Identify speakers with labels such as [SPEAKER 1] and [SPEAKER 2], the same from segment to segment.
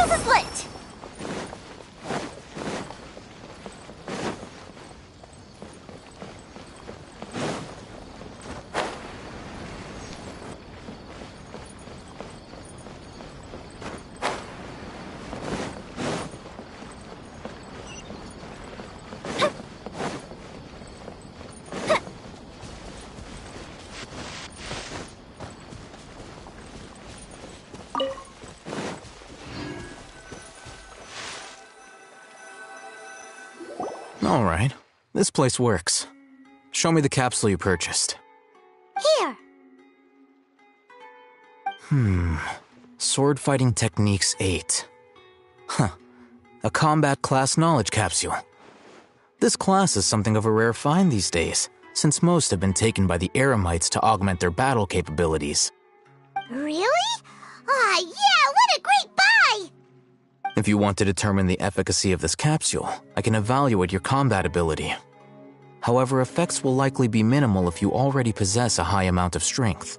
[SPEAKER 1] Fuse is lit!
[SPEAKER 2] All right. This place works. Show me the capsule you purchased.
[SPEAKER 1] Here.
[SPEAKER 2] Sword Fighting Techniques 8. Huh. A combat class knowledge capsule. This class is something of a rare find these days, since most have been taken by the Eremites to augment their battle capabilities.
[SPEAKER 1] Really? Ah, yeah, what a great buy!
[SPEAKER 2] If you want to determine the efficacy of this capsule, I can evaluate your combat ability. However, effects will likely be minimal if you already possess a high amount of strength.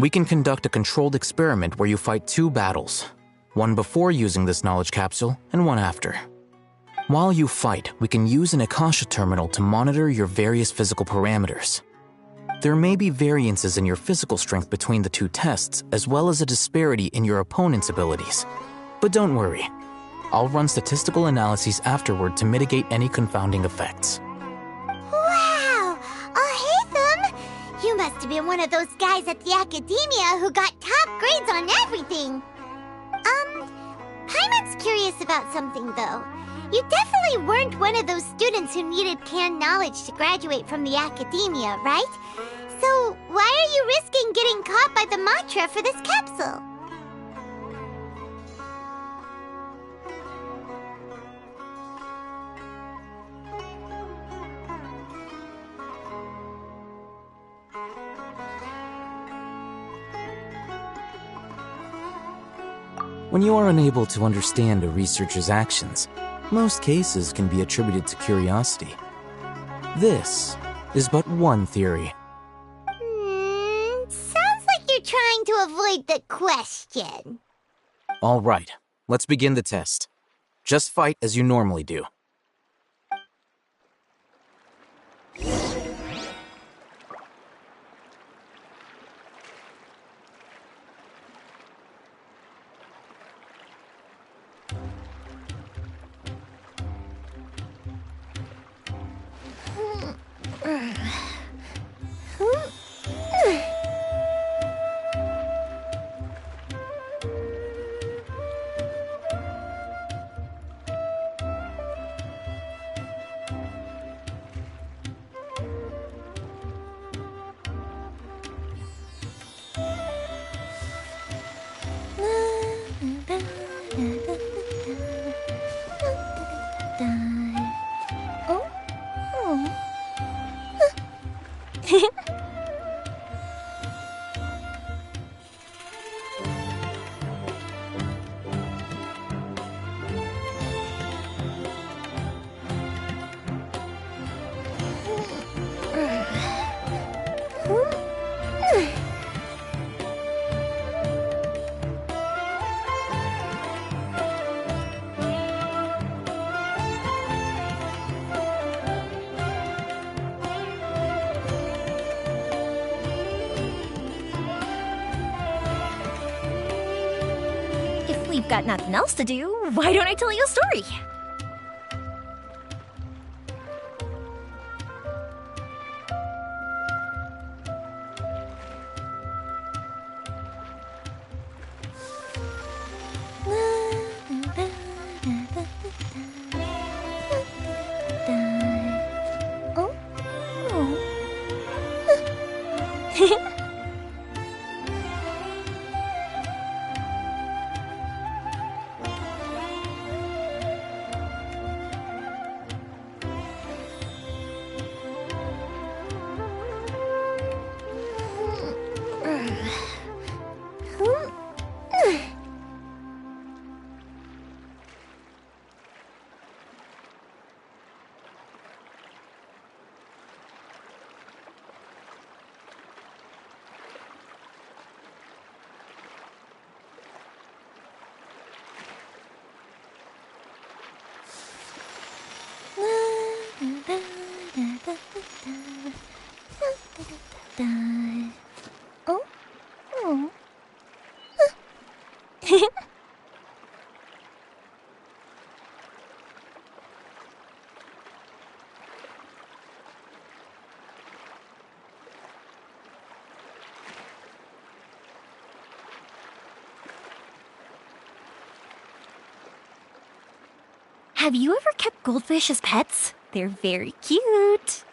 [SPEAKER 2] We can conduct a controlled experiment where you fight 2 battles, one before using this knowledge capsule and one after. While you fight, we can use an Akasha terminal to monitor your various physical parameters. There may be variances in your physical strength between the 2 tests, as well as a disparity in your opponent's abilities. But don't worry, I'll run statistical analyses afterward to mitigate any confounding effects.
[SPEAKER 1] Wow! Hatham! You must have been one of those guys at the academia who got top grades on everything! Paimon's curious about something, though. You definitely weren't one of those students who needed canned knowledge to graduate from the academia, right? So why are you risking getting caught by the mantra for this capsule?
[SPEAKER 2] When you are unable to understand a researcher's actions, most cases can be attributed to curiosity. This is but one theory.
[SPEAKER 1] Sounds like you're trying to avoid the question.
[SPEAKER 2] All right, let's begin the test. Just fight as you normally do.
[SPEAKER 3] We've got nothing else to do. Why don't I tell you a story? Have you ever kept goldfish as pets? They're very cute.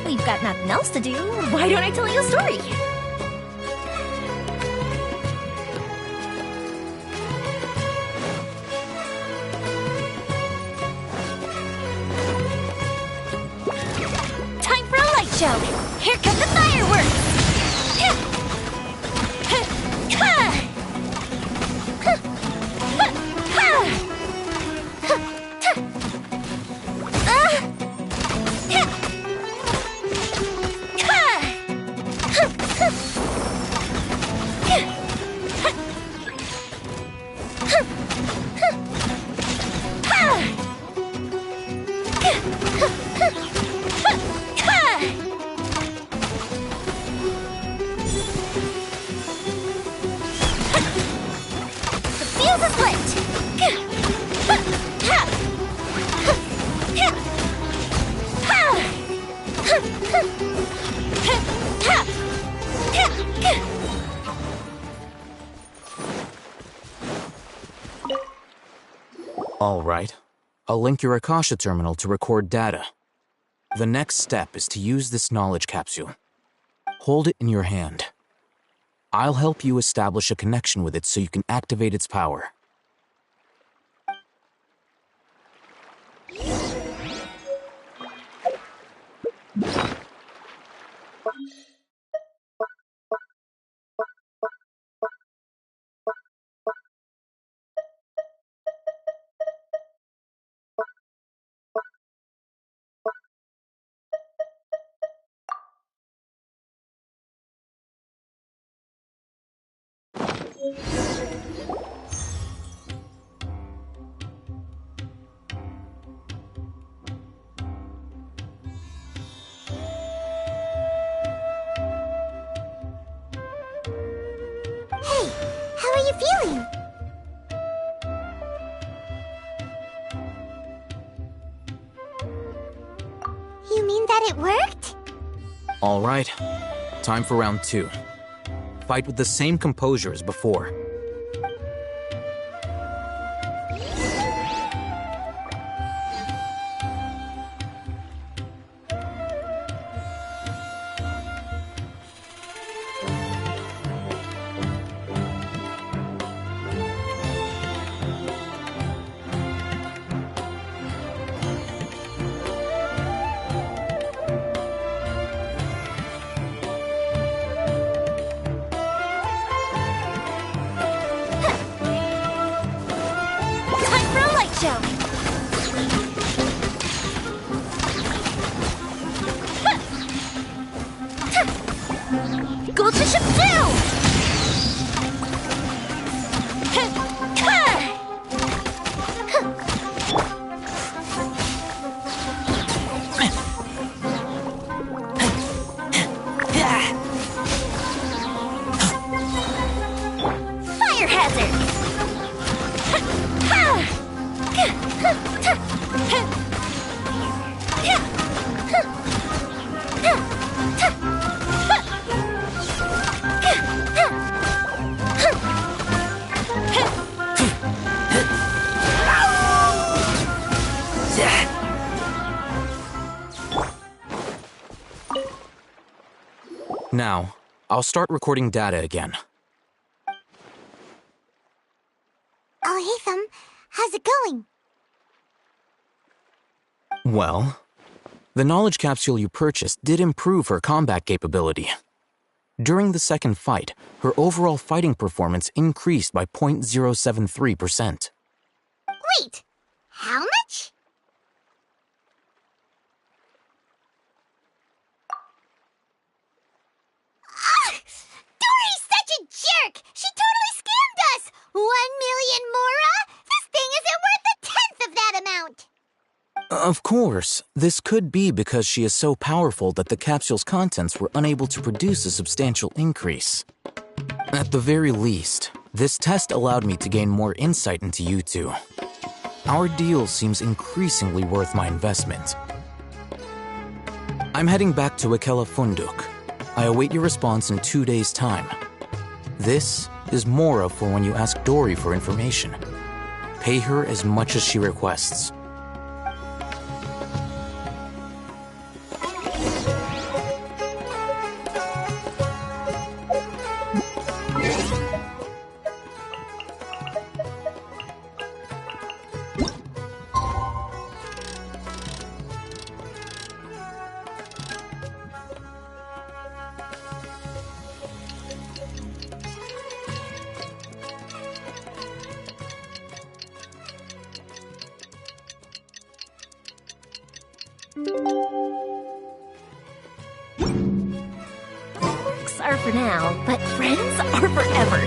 [SPEAKER 3] We've got nothing else to do. Why don't I tell you a story? Time for a light show. Here come the fireworks.
[SPEAKER 2] All right. I'll link your Akasha terminal to record data. The next step is to use this knowledge capsule. Hold it in your hand. I'll help you establish a connection with it so you can activate its power.
[SPEAKER 1] Hey, how are you feeling? You mean that it worked?
[SPEAKER 2] All right. Time for round 2. Fight with the same composure as before.
[SPEAKER 3] Go to ship 2! Fire desert.
[SPEAKER 2] Now, I'll start recording data again.
[SPEAKER 1] Oh, hey, Thumb. How's it going?
[SPEAKER 2] Well, the knowledge capsule you purchased did improve her combat capability. During the second fight, her overall fighting performance increased by 0.073%.
[SPEAKER 1] Wait, how much? Dory's such a jerk! She totally scammed us! 1 million mora? This thing isn't worth a tenth of that amount!
[SPEAKER 2] Of course, this could be because she is so powerful that the capsule's contents were unable to produce a substantial increase. At the very least, this test allowed me to gain more insight into you two. Our deal seems increasingly worth my investment. I'm heading back to Ikela Funduk. I await your response in 2 days' time. This is Mora for when you ask Dory for information. Pay her as much as she requests.
[SPEAKER 3] Books are for now, but friends are forever.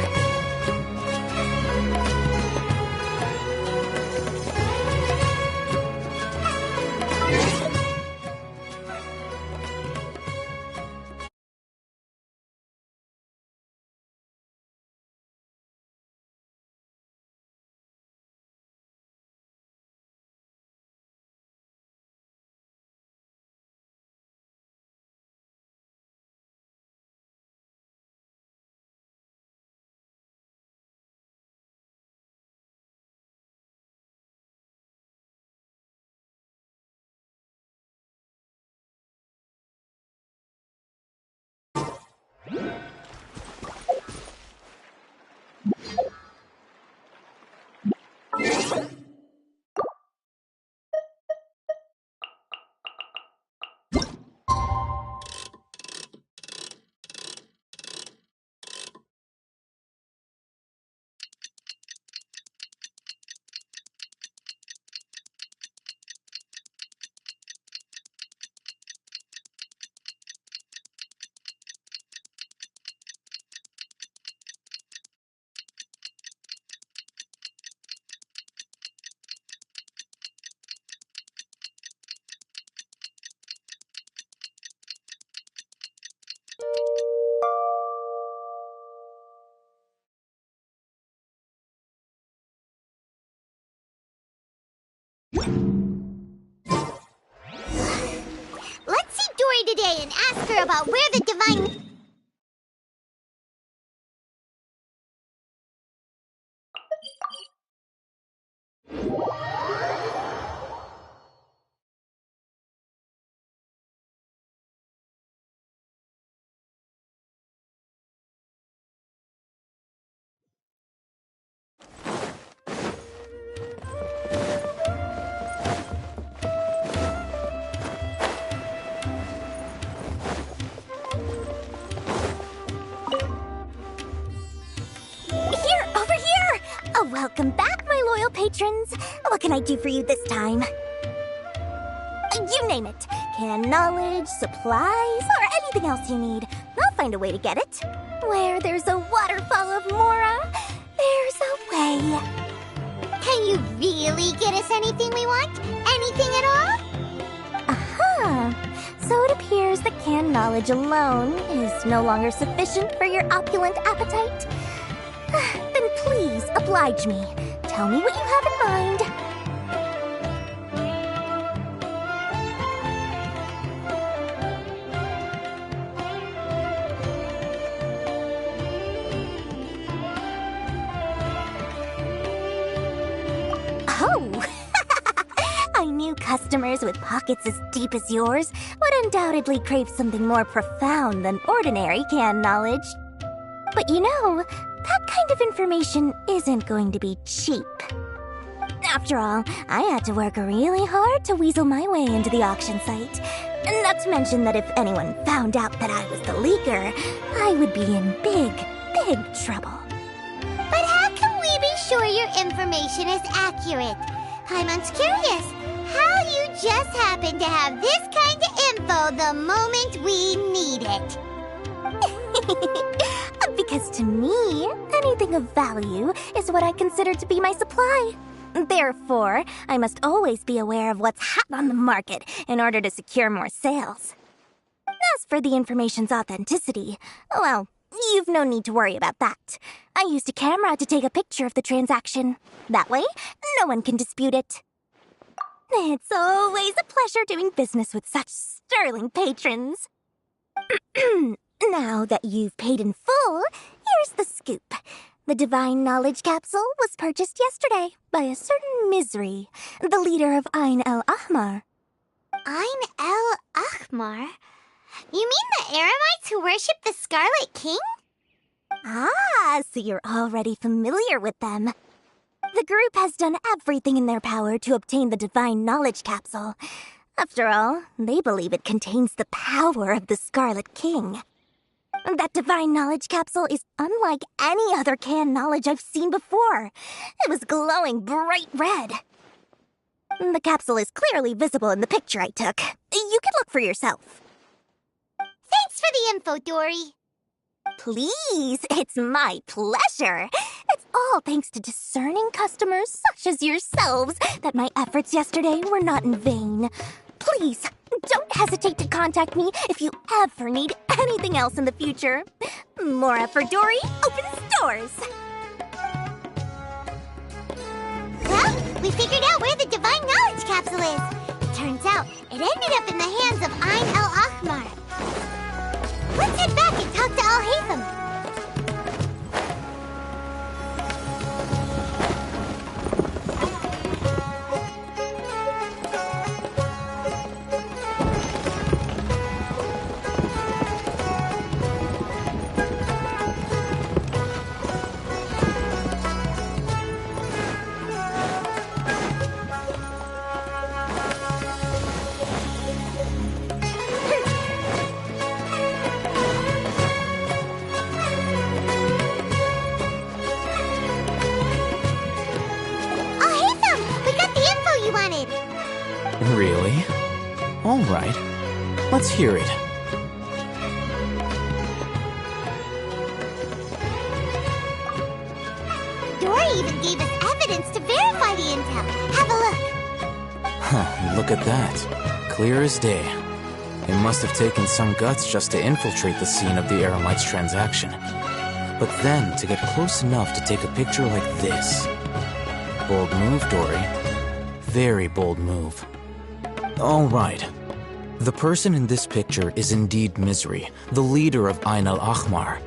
[SPEAKER 1] Let's see Dory today and ask her about where the divine...
[SPEAKER 3] Welcome back, my loyal patrons. What can I do for you this time? You name it. Canned knowledge, supplies, or anything else you need. I'll find a way to get it. Where there's a waterfall of Mora, there's a way.
[SPEAKER 1] Can you really get us anything we want? Anything at all?
[SPEAKER 3] Uh-huh. So it appears that canned knowledge alone is no longer sufficient for your opulent appetite. Then please, Oblige me. Tell me what you have in mind. Oh! I knew customers with pockets as deep as yours would undoubtedly crave something more profound than ordinary canned knowledge. But you know, that kind of information isn't going to be cheap. After all, I had to work really hard to weasel my way into the auction site. Not to mention that if anyone found out that I was the leaker, I would be in big, big trouble.
[SPEAKER 1] But how can we be sure your information is accurate? Paimon's curious. How you just happen to have this kind of info the moment we need it?
[SPEAKER 3] Because to me, anything of value is what I consider to be my supply. Therefore, I must always be aware of what's hot on the market in order to secure more sales. As for the information's authenticity, well, you've no need to worry about that. I used a camera to take a picture of the transaction. That way, no one can dispute it. It's always a pleasure doing business with such sterling patrons. Now that you've paid in full, here's the scoop. The Divine Knowledge Capsule was purchased yesterday by a certain Misery, the leader of Ain el-Ahmar.
[SPEAKER 1] Ain el-Ahmar? You mean the Eremites who worship the Scarlet King?
[SPEAKER 3] Ah, so you're already familiar with them. The group has done everything in their power to obtain the Divine Knowledge Capsule. After all, they believe it contains the power of the Scarlet King. That Divine Knowledge Capsule is unlike any other canned knowledge I've seen before. It was glowing bright red. The capsule is clearly visible in the picture I took. You can look for yourself.
[SPEAKER 1] Thanks for the info, Dory.
[SPEAKER 3] Please, it's my pleasure. It's all thanks to discerning customers such as yourselves that my efforts yesterday were not in vain. Please, don't hesitate to contact me if you ever need anything else in the future. Mora for Dory opens doors.
[SPEAKER 1] Well, we figured out where the Divine Knowledge Capsule is. Turns out, it ended up in the hands of Ain el-Ahmar. Let's head back and talk to Al-Haytham.
[SPEAKER 2] Really? All right. Let's hear it.
[SPEAKER 1] Dory even gave us evidence to verify the intel. Have a look.
[SPEAKER 2] Huh, look at that. Clear as day. It must have taken some guts just to infiltrate the scene of the Eremites transaction. But then to get close enough to take a picture like this. Bold move, Dory. Very bold move. All right. The person in this picture is indeed Misery, the leader of Ain el-Ahmar,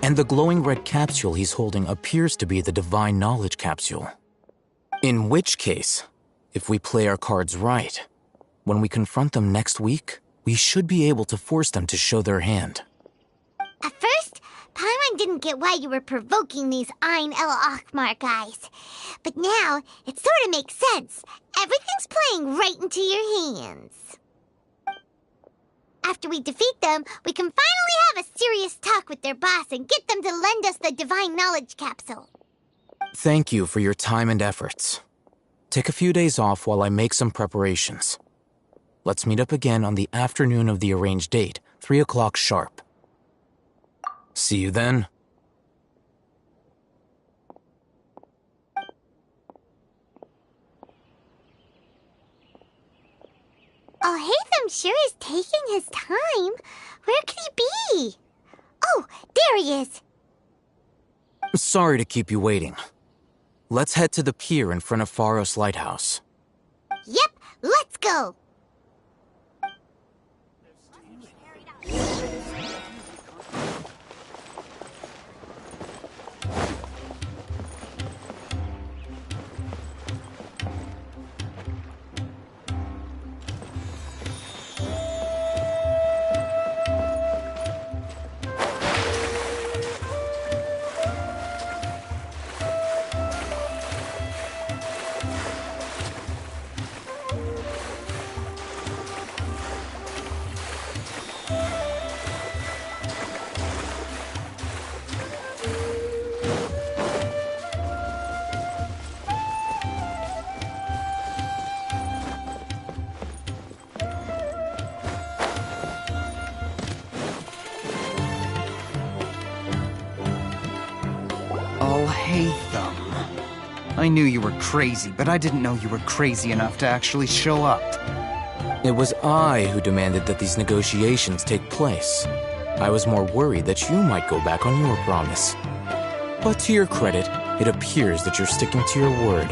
[SPEAKER 2] and the glowing red capsule he's holding appears to be the Divine Knowledge Capsule. In which case, if we play our cards right, when we confront them next week, we should be able to force them to show their hand.
[SPEAKER 1] At first, Paimon didn't get why you were provoking these Ain el-Ahmar guys. But now, it sort of makes sense. Everything's playing right into your hands. After we defeat them, we can finally have a serious talk with their boss and get them to lend us the Divine Knowledge Capsule.
[SPEAKER 2] Thank you for your time and efforts. Take a few days off while I make some preparations. Let's meet up again on the afternoon of the arranged date, 3 o'clock sharp. See you then.
[SPEAKER 1] Al-Haytham sure is taking his time. Where could he be? Oh, there he is.
[SPEAKER 2] Sorry to keep you waiting. Let's head to the pier in front of Pharos Lighthouse.
[SPEAKER 1] Yep, let's go!
[SPEAKER 4] Oh, Haytham. I knew you were crazy, but I didn't know you were crazy enough to actually show up.
[SPEAKER 2] It was I who demanded that these negotiations take place. I was more worried that you might go back on your promise. But to your credit, it appears that you're sticking to your word.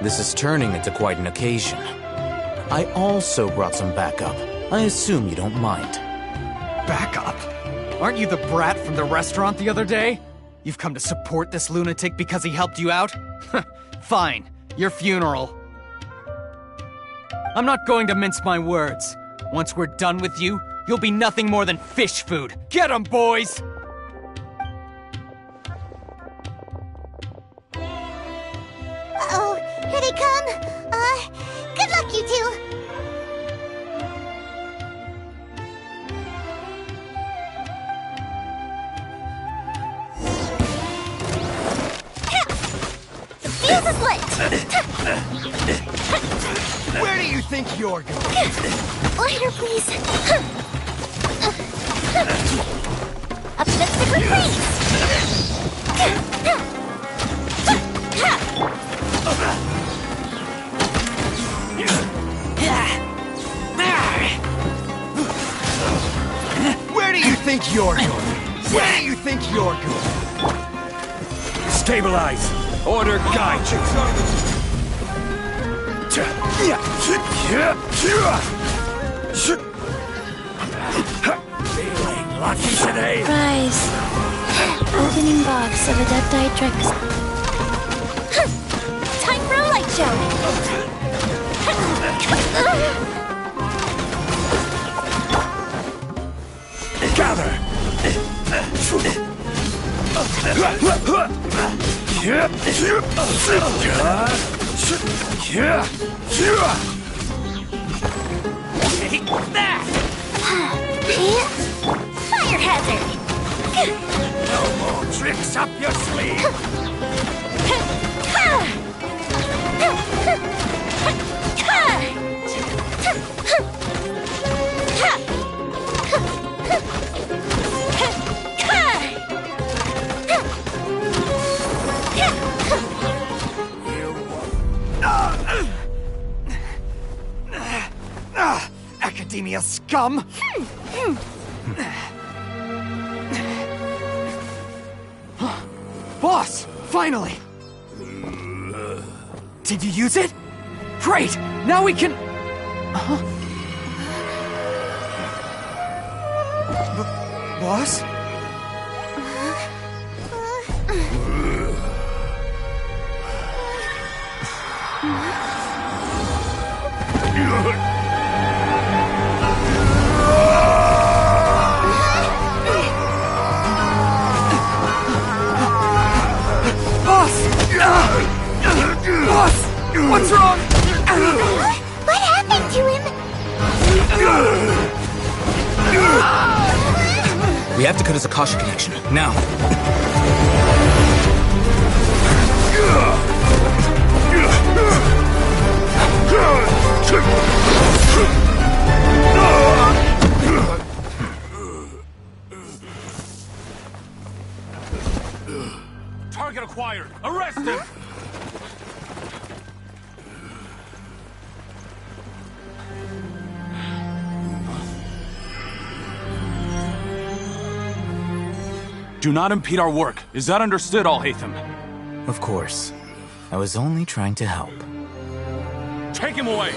[SPEAKER 2] This is turning into quite an occasion. I also brought some backup. I assume you don't mind.
[SPEAKER 4] Backup? Aren't you the brat from the restaurant the other day? You've come to support this lunatic because he helped you out? Fine, your funeral. I'm not going to mince my words. Once we're done with you, you'll be nothing more than fish food. Get 'em, boys!
[SPEAKER 1] Uh-oh, here they come. Good luck, you two.
[SPEAKER 3] The fuse is lit!
[SPEAKER 4] Where do you think you're going?
[SPEAKER 3] Lighter, please. Up to the freeze!
[SPEAKER 4] Where do you think you're going? Where do you think you're going?
[SPEAKER 5] Stabilize! Order guide you! Feeling lucky today?
[SPEAKER 6] Prize. Opening box of Adepti
[SPEAKER 3] Time for a light show!
[SPEAKER 5] Gather!
[SPEAKER 4] Take that!
[SPEAKER 3] Fire hazard!
[SPEAKER 5] No more tricks up your sleeve!
[SPEAKER 4] Academia scum! Boss! Finally! Did you use it? Great! Now we can... Boss? Boss! What's wrong?
[SPEAKER 1] What happened to him?
[SPEAKER 2] We have to cut his Akasha connection, now.
[SPEAKER 5] Target acquired! Arrest him!
[SPEAKER 7] Do not impede our work. Is that understood, Al-Haytham?
[SPEAKER 2] Of course. I was only trying to help.
[SPEAKER 5] Take him away!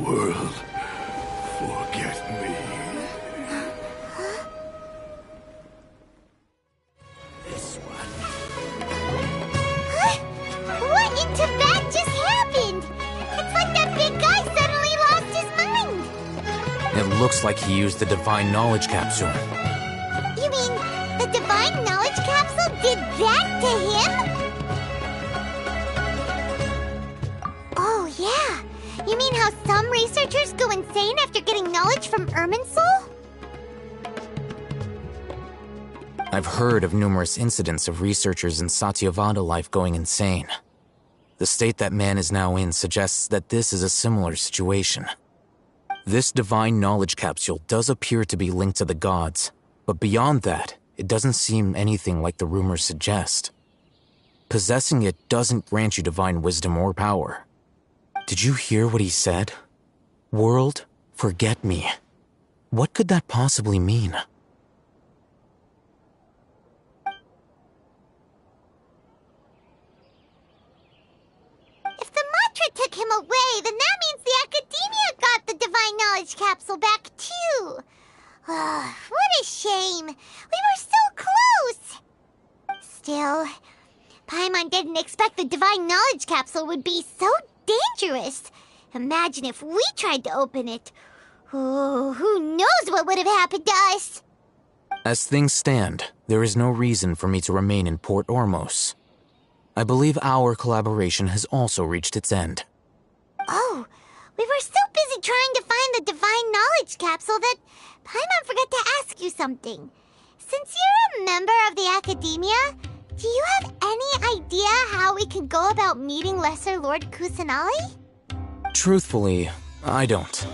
[SPEAKER 5] World, forget me. This one.
[SPEAKER 1] What in Tibet just happened? It's like that big guy suddenly lost his mind.
[SPEAKER 2] It looks like he used the divine knowledge capsule.
[SPEAKER 1] You mean the divine knowledge capsule did that to him? Oh, yeah. You mean how some researchers go insane after getting knowledge from Irminsul?
[SPEAKER 2] I've heard of numerous incidents of researchers in Satyavada life going insane. The state that man is now in suggests that this is a similar situation. This divine knowledge capsule does appear to be linked to the gods, but beyond that, it doesn't seem anything like the rumors suggest. Possessing it doesn't grant you divine wisdom or power. Did you hear what he said? World, forget me. What could that possibly mean?
[SPEAKER 1] If the mantra took him away, then that means the Academia got the divine knowledge capsule back too. What a shame. We were so close. Still, Paimon didn't expect the divine knowledge capsule would be so dangerous. Imagine if we tried to open it. Oh, who knows what would have happened to us?
[SPEAKER 2] As things stand, there is no reason for me to remain in Port Ormos. I believe our collaboration has also reached its end.
[SPEAKER 1] Oh, we were so busy trying to find the divine knowledge capsule that Paimon forgot to ask you something. Since you're a member of the Academia, do you have any idea how we can go about meeting Lesser Lord Kusanali?
[SPEAKER 2] Truthfully, I don't.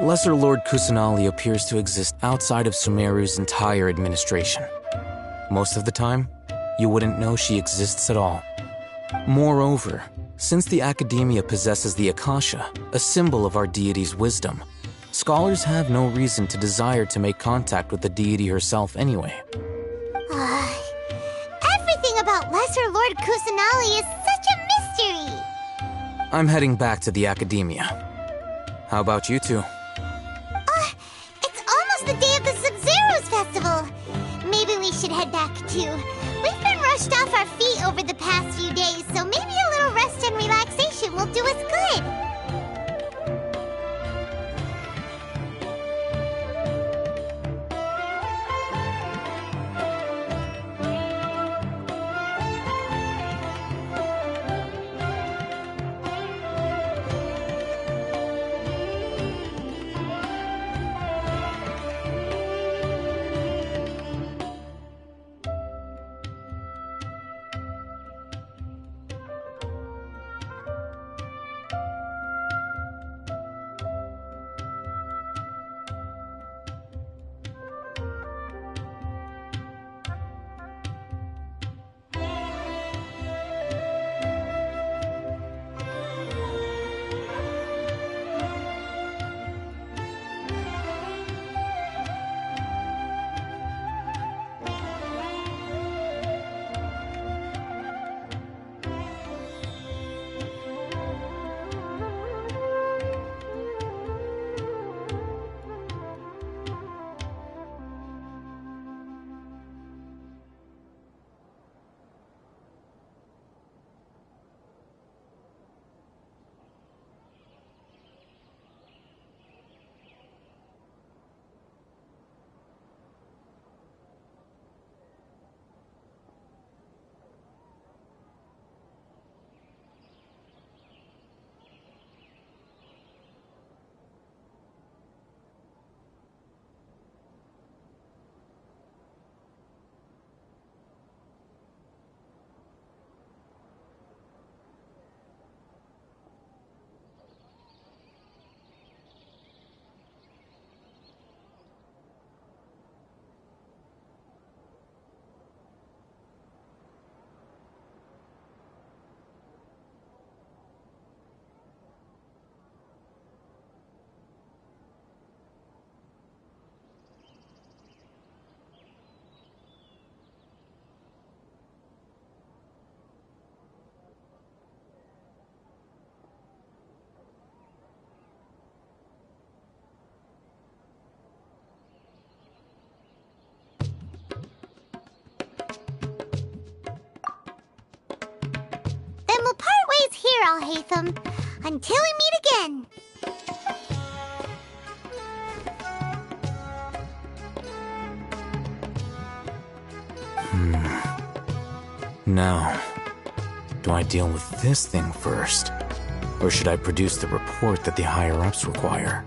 [SPEAKER 2] Lesser Lord Kusanali appears to exist outside of Sumeru's entire administration. Most of the time, you wouldn't know she exists at all. Moreover, since the Academia possesses the Akasha, a symbol of our deity's wisdom, scholars have no reason to desire to make contact with the deity herself anyway.
[SPEAKER 1] Everything about Lesser Lord Kusanali is such a mystery!
[SPEAKER 2] I'm heading back to the Academia. How about you two?
[SPEAKER 1] It's almost the day of the Sub-Zero's festival. Maybe we should head back too. We've been rushed off our feet over the past few days, so maybe a little rest and relaxation will do us good. here, Alhaitham. Until we meet again.
[SPEAKER 2] Now, do I deal with this thing first? Or should I produce the report that the higher-ups require?